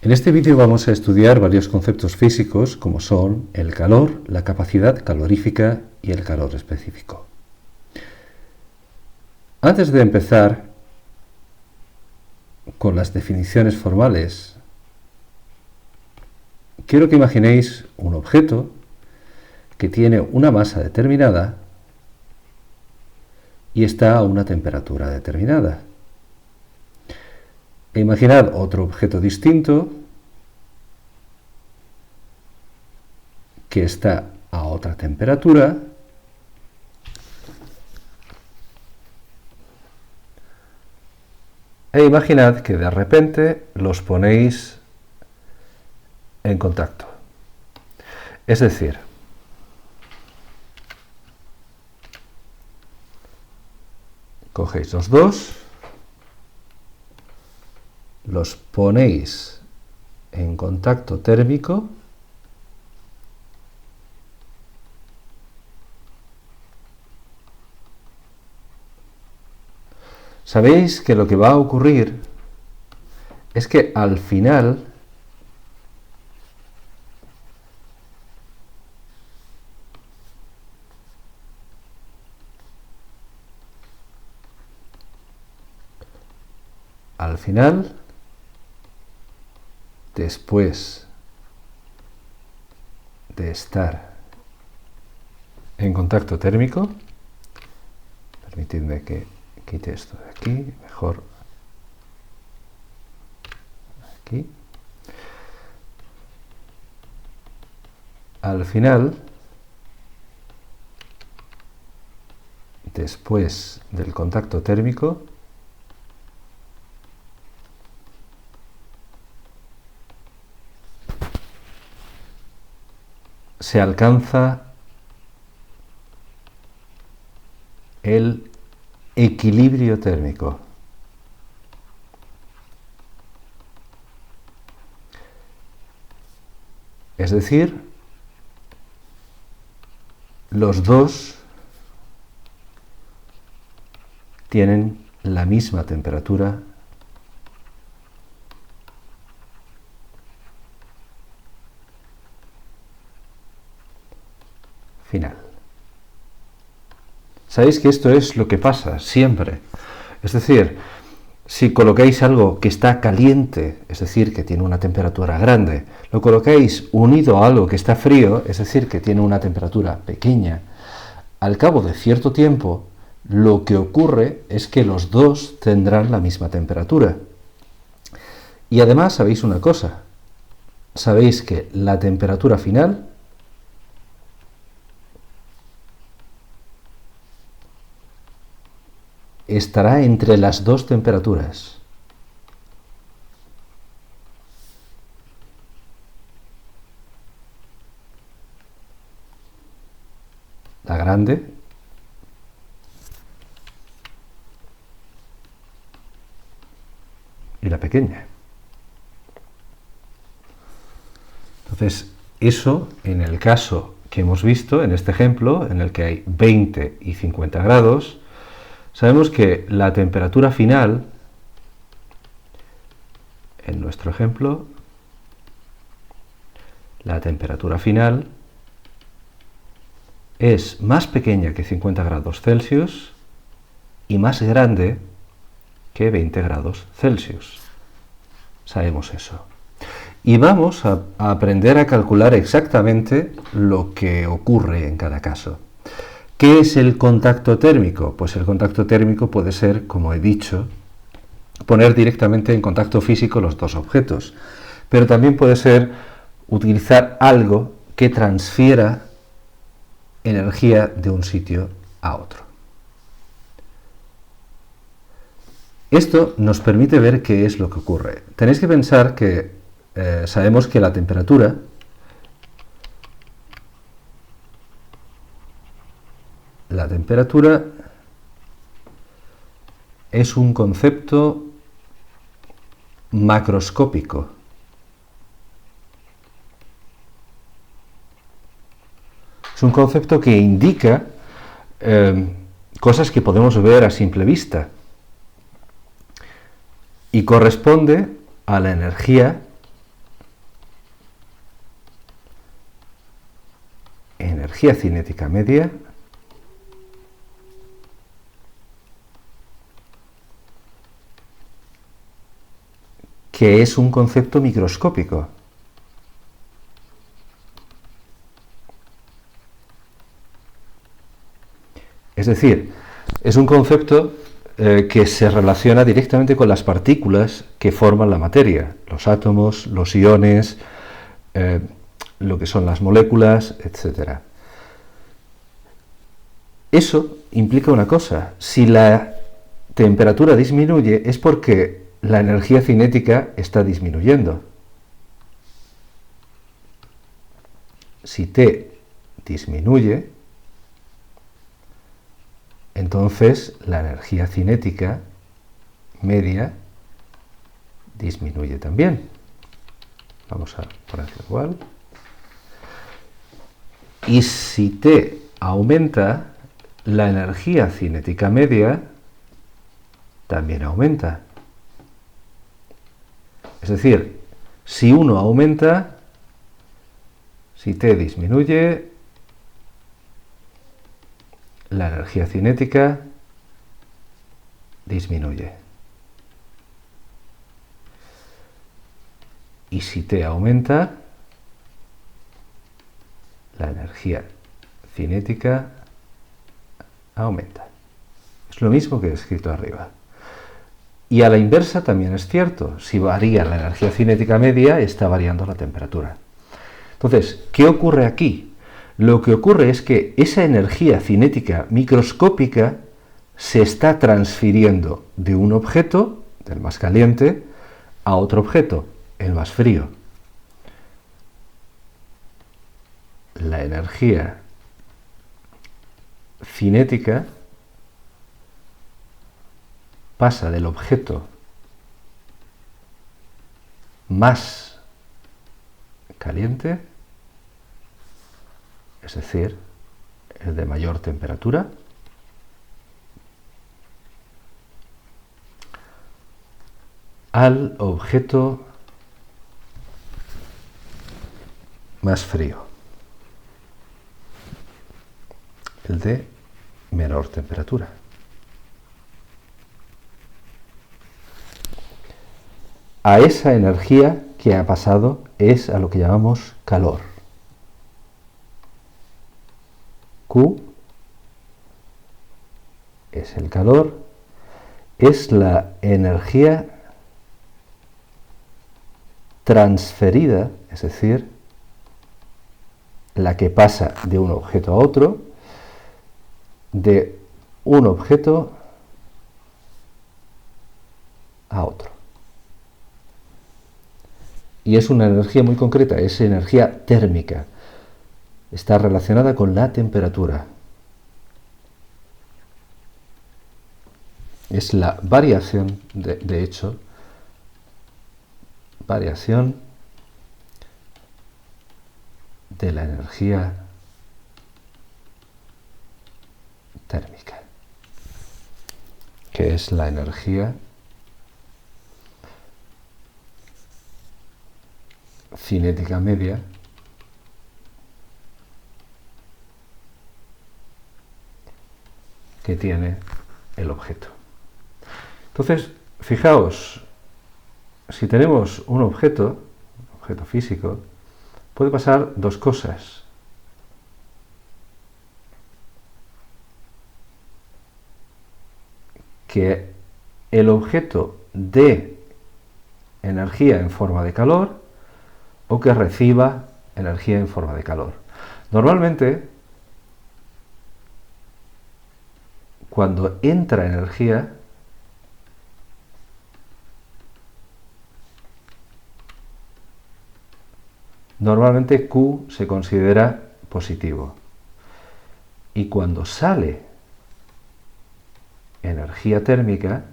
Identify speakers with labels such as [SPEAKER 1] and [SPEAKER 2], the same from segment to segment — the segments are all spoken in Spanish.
[SPEAKER 1] En este vídeo vamos a estudiar varios conceptos físicos como son el calor, la capacidad calorífica y el calor específico. Antes de empezar con las definiciones formales, quiero que imaginéis un objeto que tiene una masa determinada y está a una temperatura determinada. E imaginad otro objeto distinto que está a otra temperatura e imaginad que de repente los ponéis en contacto. Es decir, cogéis los dos, los ponéis en contacto térmico sabéis que lo que va a ocurrir es que al final después de estar en contacto térmico, permitidme que quite esto de aquí, mejor aquí. Al final, después del contacto térmico, se alcanza el equilibrio térmico. Es decir, los dos tienen la misma temperatura final. Sabéis que esto es lo que pasa siempre. Es decir, si colocáis algo que está caliente, es decir, que tiene una temperatura grande, lo colocáis unido a algo que está frío, es decir, que tiene una temperatura pequeña, al cabo de cierto tiempo, lo que ocurre es que los dos tendrán la misma temperatura. Y además sabéis una cosa, sabéis que la temperatura final estará entre las dos temperaturas. La grande y la pequeña. Entonces, eso en el caso que hemos visto, en este ejemplo, en el que hay 20 y 50 grados, sabemos que la temperatura final, en nuestro ejemplo, la temperatura final es más pequeña que 50 grados Celsius y más grande que 20 grados Celsius. Sabemos eso. Y vamos a aprender a calcular exactamente lo que ocurre en cada caso. ¿Qué es el contacto térmico? Pues el contacto térmico puede ser, como he dicho, poner directamente en contacto físico los dos objetos, pero también puede ser utilizar algo que transfiera energía de un sitio a otro. Esto nos permite ver qué es lo que ocurre. Tenéis que pensar que sabemos que la temperatura es un concepto macroscópico. Es un concepto que indica cosas que podemos ver a simple vista y corresponde a la energía energía cinética media que es un concepto microscópico. Es decir, es un concepto que se relaciona directamente con las partículas que forman la materia, los átomos, los iones, lo que son las moléculas, etc. Eso implica una cosa: si la temperatura disminuye es porque la energía cinética está disminuyendo. Si T disminuye, entonces la energía cinética media disminuye también. Vamos a ponerlo igual. Y si T aumenta, la energía cinética media también aumenta. Es decir, si uno aumenta, si T disminuye, la energía cinética disminuye. Y si T aumenta, la energía cinética aumenta. Es lo mismo que he escrito arriba. Y a la inversa también es cierto. Si varía la energía cinética media, está variando la temperatura. Entonces, ¿qué ocurre aquí? Lo que ocurre es que esa energía cinética microscópica se está transfiriendo de un objeto, del más caliente, a otro objeto, el más frío. La energía cinética pasa del objeto más caliente, es decir, el de mayor temperatura, al objeto más frío, el de menor temperatura. A esa energía que ha pasado es a lo que llamamos calor. Q es el calor, es la energía transferida, es decir, la que pasa de un objeto a otro, de un objeto a otro. Y es una energía muy concreta, es energía térmica. Está relacionada con la temperatura. Es la variación, de hecho, variación de la energía térmica, que es la energía cinética media que tiene el objeto. Entonces, fijaos, si tenemos un objeto físico, puede pasar dos cosas. Que el objeto dé energía en forma de calor o que reciba energía en forma de calor. Normalmente, cuando entra energía, normalmente Q se considera positivo. Y cuando sale energía térmica,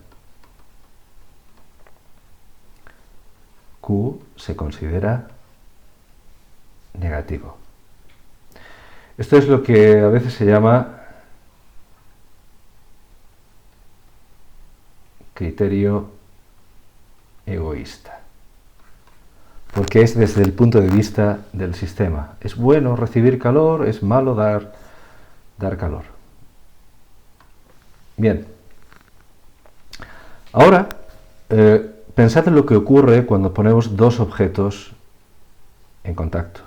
[SPEAKER 1] Q se considera negativo. Esto es lo que a veces se llama criterio egoísta. porque es desde el punto de vista del sistema. ¿Es bueno recibir calor? ¿Es malo dar calor? Bien. Ahora, pensad en lo que ocurre cuando ponemos dos objetos en contacto.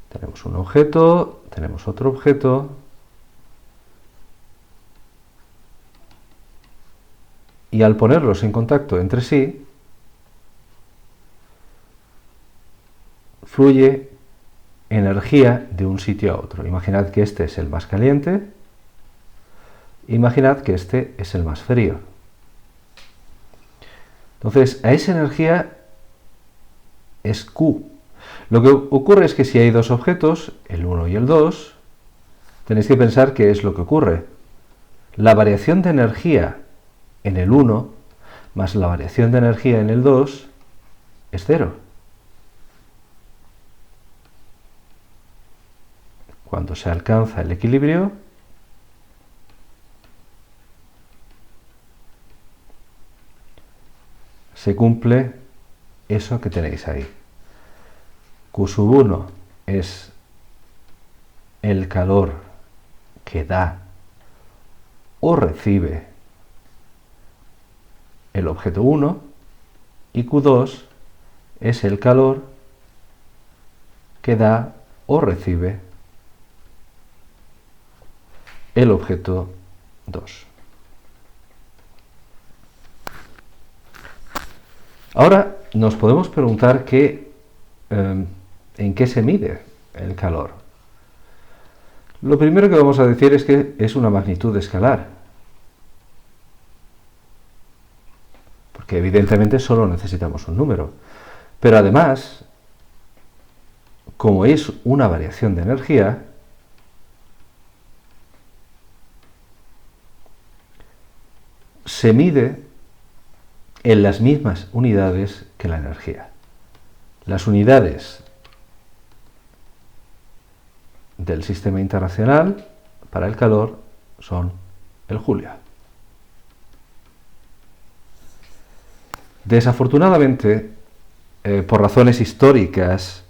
[SPEAKER 1] Tenemos un objeto, tenemos otro objeto. Y al ponerlos en contacto entre sí, fluye energía de un sitio a otro. Imaginad que este es el más caliente, imaginad que este es el más frío. Entonces, a esa energía es Q. Lo que ocurre es que si hay dos objetos, el 1 y el 2, tenéis que pensar qué es lo que ocurre. La variación de energía en el 1 más la variación de energía en el 2 es 0. Cuando se alcanza el equilibrio, se cumple eso que tenéis ahí. Q1 es el calor que da o recibe el objeto 1 y Q2 es el calor que da o recibe el objeto 2. Ahora nos podemos preguntar en qué se mide el calor. Lo primero que vamos a decir es que es una magnitud escalar, porque evidentemente solo necesitamos un número. Pero además, como es una variación de energía, se mide en las mismas unidades que la energía. Las unidades del sistema internacional para el calor son el julio. Desafortunadamente, por razones históricas,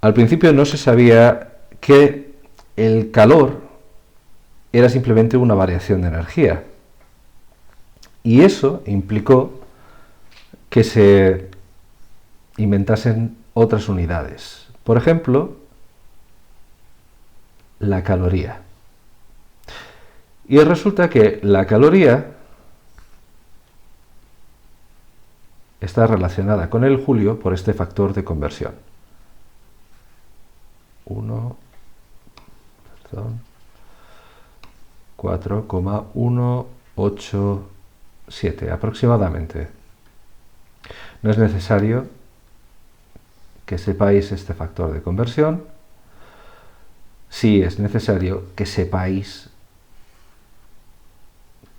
[SPEAKER 1] al principio no se sabía que el calor era simplemente una variación de energía. Y eso implicó que se inventasen otras unidades. Por ejemplo, la caloría. Y resulta que la caloría está relacionada con el julio por este factor de conversión. 4,187 aproximadamente. No es necesario que sepáis este factor de conversión. Sí es necesario que sepáis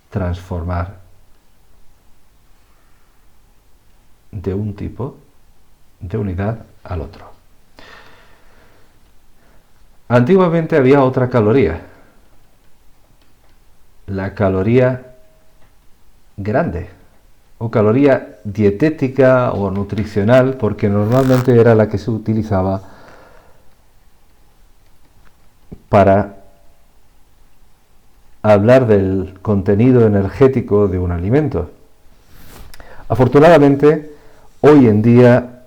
[SPEAKER 1] transformar de un tipo de unidad al otro. Antiguamente había otra caloría, la caloría grande, o caloría dietética o nutricional, porque normalmente era la que se utilizaba para hablar del contenido energético de un alimento. Afortunadamente, hoy en día,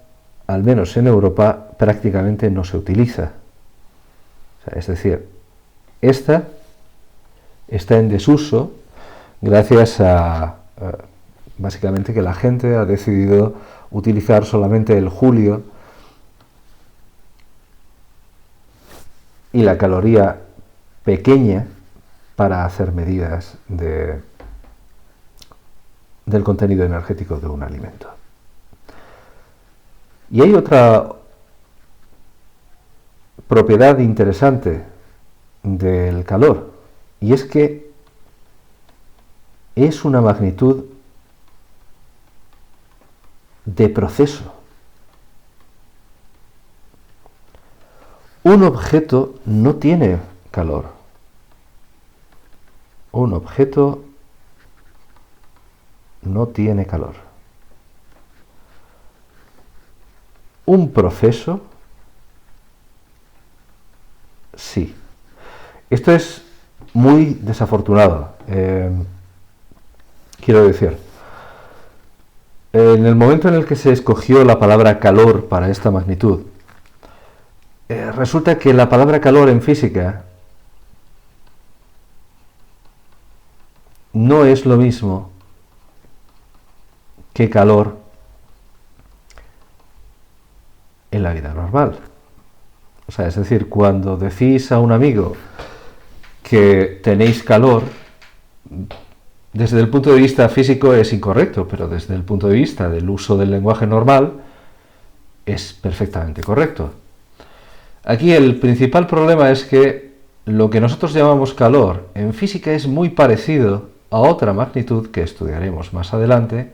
[SPEAKER 1] al menos en Europa, prácticamente no se utiliza. Es decir, esta está en desuso gracias a básicamente que la gente ha decidido utilizar solamente el julio y la caloría pequeña para hacer medidas del contenido energético de un alimento. Y hay otra propiedad interesante del calor, y es que es una magnitud de proceso. Un objeto no tiene calor. Un objeto no tiene calor. un proceso? Sí. Esto es muy desafortunado. Quiero decir, en el momento en el que se escogió la palabra calor para esta magnitud, resulta que la palabra calor en física no es lo mismo que calor en la vida normal. O sea, es decir, cuando decís a un amigo que tenéis calor, desde el punto de vista físico es incorrecto, pero desde el punto de vista del uso del lenguaje normal es perfectamente correcto. Aquí el principal problema es que lo que nosotros llamamos calor en física es muy parecido a otra magnitud que estudiaremos más adelante,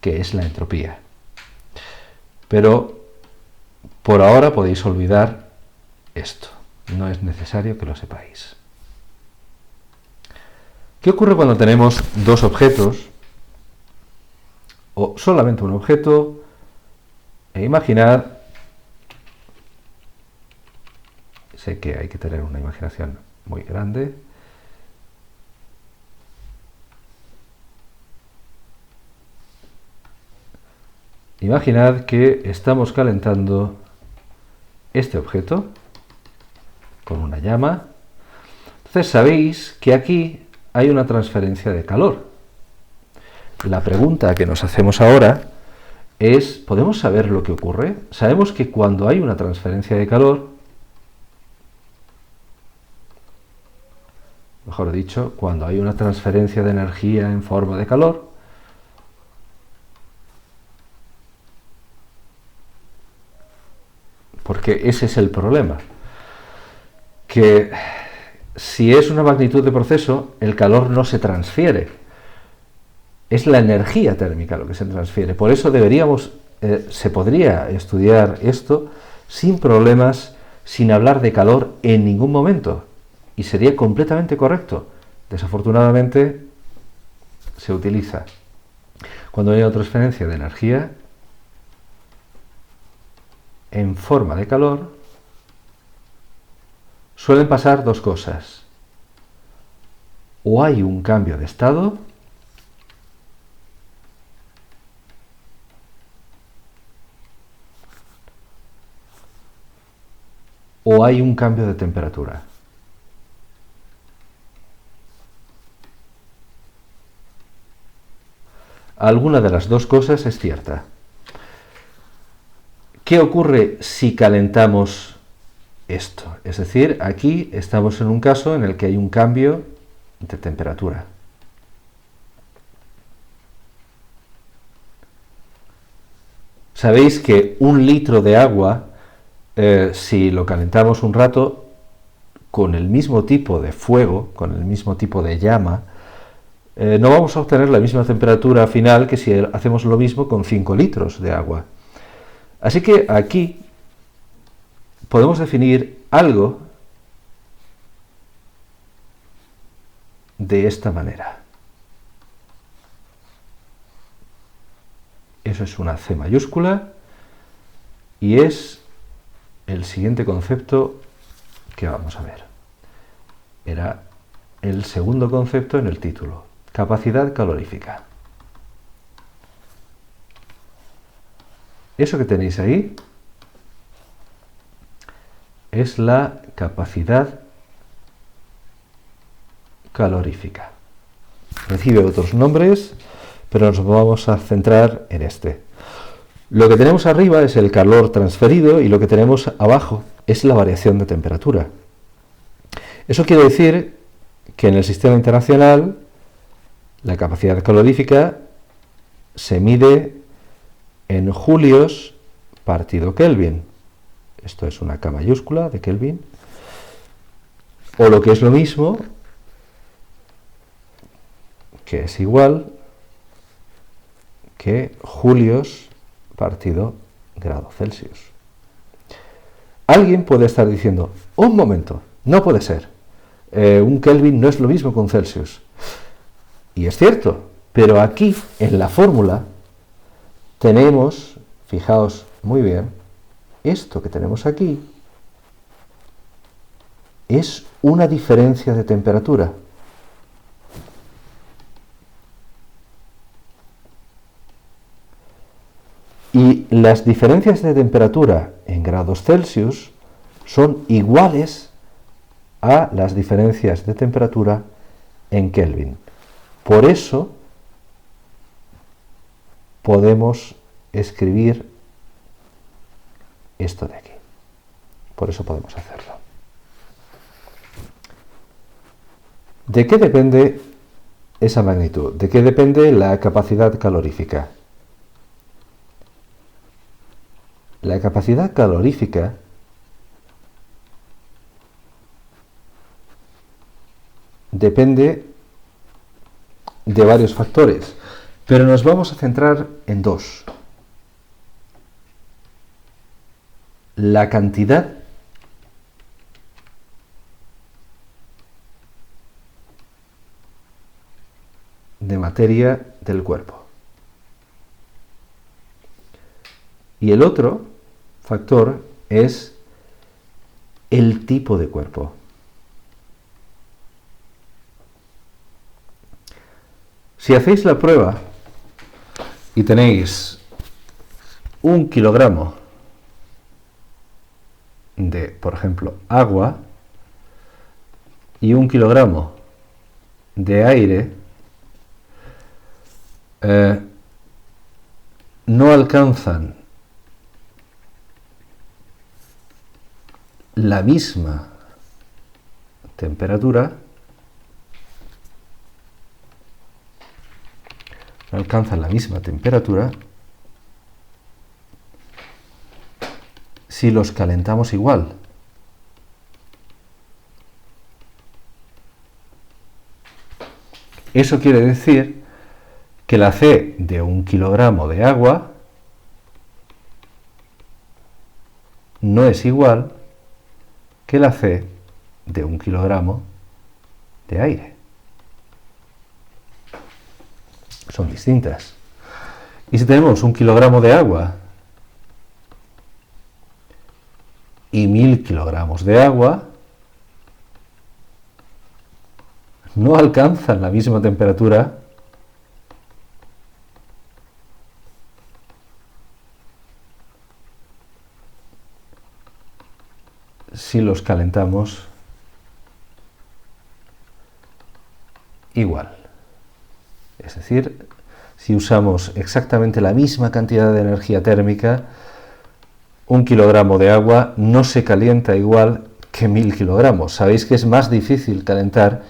[SPEAKER 1] que es la entropía. Pero por ahora podéis olvidar esto, no es necesario que lo sepáis. ¿Qué ocurre cuando tenemos dos objetos o solamente un objeto? Imaginad, sé que hay que tener una imaginación muy grande, imaginad que estamos calentando este objeto con una llama. Entonces sabéis que aquí hay una transferencia de calor. La pregunta que nos hacemos ahora es, ¿podemos saber lo que ocurre? Sabemos que cuando hay una transferencia de calor, mejor dicho, cuando hay una transferencia de energía en forma de calor, porque ese es el problema, que si es una magnitud de proceso, el calor no se transfiere, es la energía térmica lo que se transfiere. Por eso se podría estudiar esto sin problemas, sin hablar de calor en ningún momento, y sería completamente correcto. Desafortunadamente se utiliza cuando hay una transferencia de energía en forma de calor. Suelen pasar dos cosas: o hay un cambio de estado, o hay un cambio de temperatura. Alguna de las dos cosas es cierta. ¿Qué ocurre si calentamos esto? Es decir, aquí estamos en un caso en el que hay un cambio de temperatura. Sabéis que un litro de agua, si lo calentamos un rato, con el mismo tipo de fuego, con el mismo tipo de llama, no vamos a obtener la misma temperatura final que si hacemos lo mismo con 5 litros de agua. Así que aquí podemos definir algo de esta manera. Eso es una C mayúscula y es el siguiente concepto que vamos a ver. Era el segundo concepto en el título: capacidad calorífica. Eso que tenéis ahí es la capacidad calorífica. Recibe otros nombres, pero nos vamos a centrar en este. Lo que tenemos arriba es el calor transferido y lo que tenemos abajo es la variación de temperatura. Eso quiere decir que en el sistema internacional la capacidad calorífica se mide en julios partido Kelvin. Esto es una K mayúscula de Kelvin. O lo que es lo mismo, que es igual que julios partido grado Celsius. Alguien puede estar diciendo, un momento, no puede ser. Un Kelvin no es lo mismo que un Celsius. Y es cierto, pero aquí en la fórmula tenemos, fijaos muy bien, esto que tenemos aquí es una diferencia de temperatura. Y las diferencias de temperatura en grados Celsius son iguales a las diferencias de temperatura en Kelvin. Por eso podemos escribir esto de aquí. Por eso podemos hacerlo. ¿De qué depende esa magnitud? ¿De qué depende la capacidad calorífica? La capacidad calorífica depende de varios factores, pero nos vamos a centrar en dos. La cantidad de materia del cuerpo. Y el otro factor es el tipo de cuerpo. Si hacéis la prueba y tenéis 1 kilogramo de, por ejemplo, agua y 1 kilogramo de aire, no alcanzan la misma temperatura, si los calentamos igual. Eso quiere decir que la C de 1 kilogramo de agua no es igual que la C de 1 kilogramo de aire. Son distintas. Y si tenemos 1 kilogramo de agua y 1000 kilogramos de agua, no alcanzan la misma temperatura si los calentamos igual. Es decir, si usamos exactamente la misma cantidad de energía térmica, 1 kilogramo de agua no se calienta igual que 1000 kilogramos. Sabéis que es más difícil calentar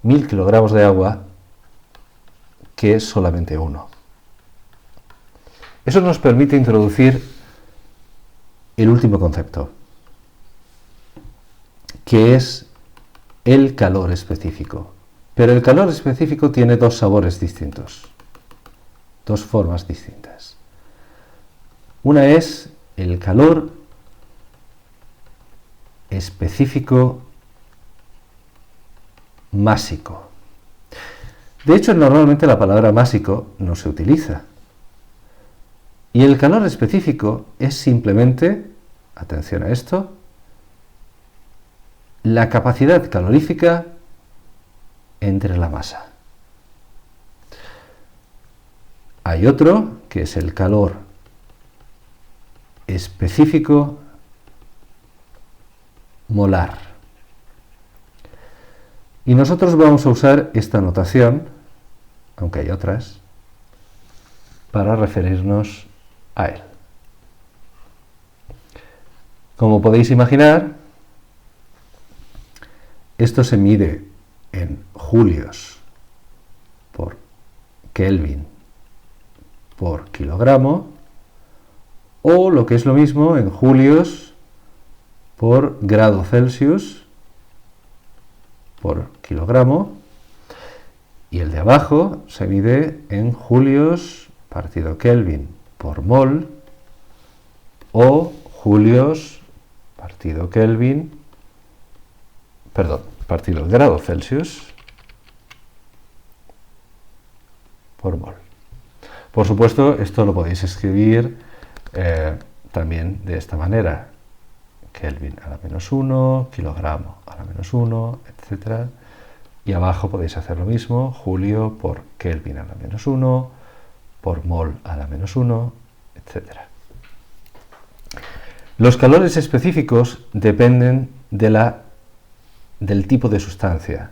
[SPEAKER 1] 1000 kilogramos de agua que solamente uno. Eso nos permite introducir el último concepto, que es el calor específico. Pero el calor específico tiene dos sabores distintos, dos formas distintas. Una es el calor específico másico. De hecho, normalmente la palabra másico no se utiliza. Y el calor específico es simplemente, atención a esto, la capacidad calorífica entre la masa. Hay otro que es el calor específico molar. Y nosotros vamos a usar esta notación, aunque hay otras, para referirnos a él. Como podéis imaginar, esto se mide en julios por Kelvin por kilogramo, o lo que es lo mismo, en julios por grado Celsius por kilogramo, y el de abajo se mide en julios partido Kelvin por mol, o julios partido Kelvin, partido grado Celsius por mol. Por supuesto, esto lo podéis escribir también de esta manera. Kelvin a la -1, kilogramo a la -1, etc. Y abajo podéis hacer lo mismo, julio por Kelvin a la -1, por mol a la -1, etc. Los calores específicos dependen del tipo de sustancia.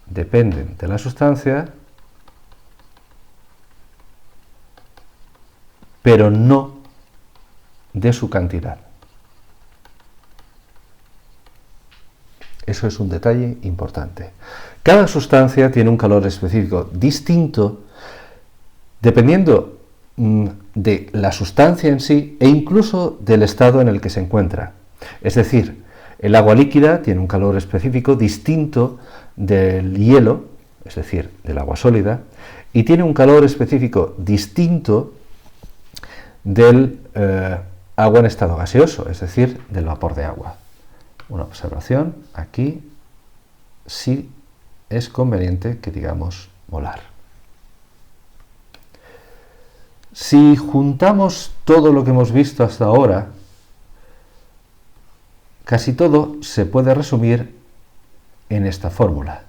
[SPEAKER 1] Dependen de la sustancia, pero no de su cantidad. Eso es un detalle importante. Cada sustancia tiene un calor específico distinto dependiendo de la sustancia en sí e incluso del estado en el que se encuentra. Es decir, el agua líquida tiene un calor específico distinto del hielo, es decir, del agua sólida, y tiene un calor específico distinto del agua en estado gaseoso, es decir, del vapor de agua. Una observación, aquí sí es conveniente que digamos molar. Si juntamos todo lo que hemos visto hasta ahora, casi todo se puede resumir en esta fórmula,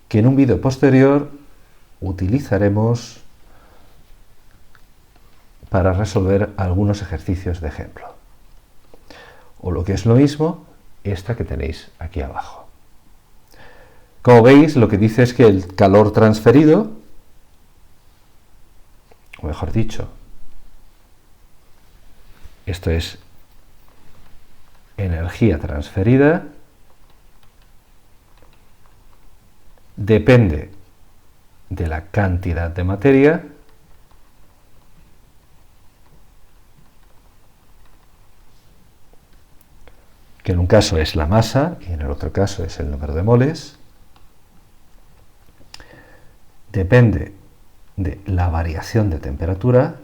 [SPEAKER 1] que en un vídeo posterior utilizaremos para resolver algunos ejercicios de ejemplo. O lo que es lo mismo, esta que tenéis aquí abajo. Como veis, lo que dice es que el calor transferido, o mejor dicho, esto es energía transferida, depende de la cantidad de materia que en un caso es la masa y en el otro caso es el número de moles, depende de la variación de temperatura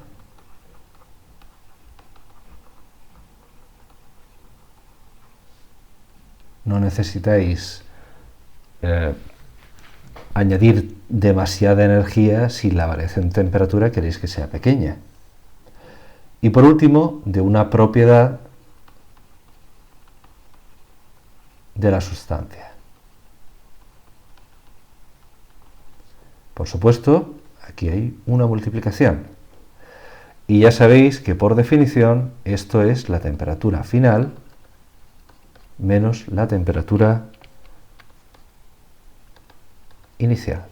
[SPEAKER 1] no necesitáis añadir demasiada energía si la variación de temperatura queréis que sea pequeña. Y por último, de una propiedad de la sustancia. Por supuesto, aquí hay una multiplicación. Y ya sabéis que por definición esto es la temperatura final menos la temperatura inicial.